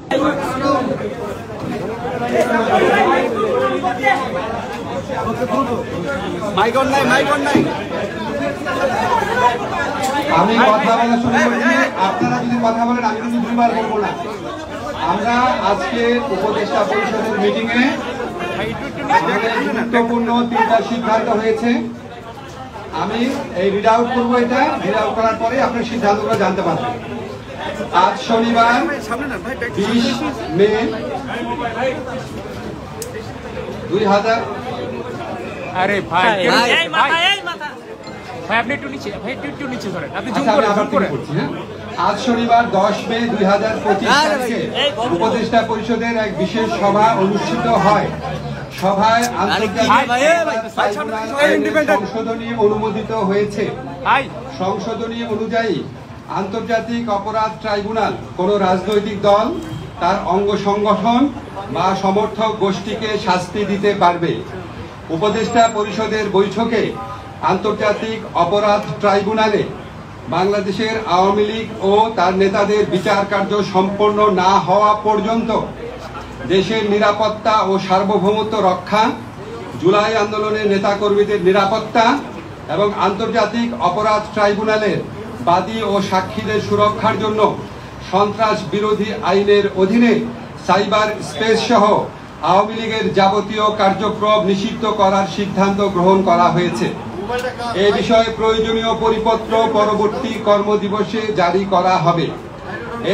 আমি কথা বলা শুরু করছি, আপনারা যদি কথা বলেন আমি কিন্তু দুইবার বলবো না। আমরা আজকে উপদেষ্টা পরিষদের মিটিং এ গুরুত্বপূর্ণ 3টা সিদ্ধান্ত হয়েছে। আমি এই রিড আউট করবো, এটা রিড আউট করার পরে আপনার সিদ্ধান্তগুলো জানতে পারবেন। আজ শনিবার 20 মে 2000। আরে ভাই আপনি একটু নিচে, ভাই একটু নিচে ধরেন, আপনি জুম করে করছি। হ্যাঁ, আজ শনিবার 10 মে 2025 তারিখে উপদেষ্টা পরিষদের এক বিশেষ সভা অনুষ্ঠিত হয়। সভায় সংশোধনী অনুমোদিত হয়েছে। সংশোধনী অনুযায়ী আন্তর্জাতিক অপরাধ ট্রাইব্যুনাল কোন রাজনৈতিক দল, তার অঙ্গ সংগঠন বা সমর্থক গোষ্ঠীকে শাস্তি দিতে পারবে। উপদেষ্টা পরিষদের বৈঠকে আন্তর্জাতিক অপরাধ ট্রাইব্যুনালে বাংলাদেশের আওয়ামী লীগ ও তার নেতাদের বিচার কার্য সম্পন্ন না হওয়া পর্যন্ত দেশের নিরাপত্তা ও সার্বভৌমত্ব রক্ষা, জুলাই আন্দোলনের নেতাকর্মীদের নিরাপত্তা এবং আন্তর্জাতিক অপরাধ ট্রাইব্যুনালের বাদী ও সাক্ষীদের সুরক্ষার জন্য সন্ত্রাস বিরোধী আইনের অধীনে সাইবার স্পেস সহ আওয়ামী লীগের যাবতীয় কার্যক্রম নিষিদ্ধ করার সিদ্ধান্ত গ্রহণ করা হয়েছে। এ বিষয়ে প্রয়োজনীয় পরিপত্র পরবর্তী কর্মদিবসে জারি করা হবে।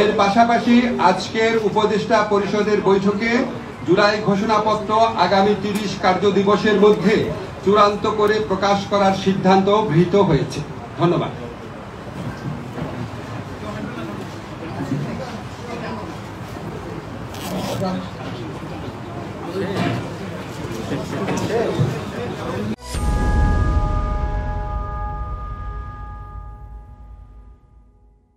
এর পাশাপাশি আজকের উপদেষ্টা পরিষদের বৈঠকে জুলাই ঘোষণাপত্র আগামী 30 কার্যদিবসের মধ্যে চূড়ান্ত করে প্রকাশ করার সিদ্ধান্ত গৃহীত হয়েছে। ধন্যবাদ। Thank you.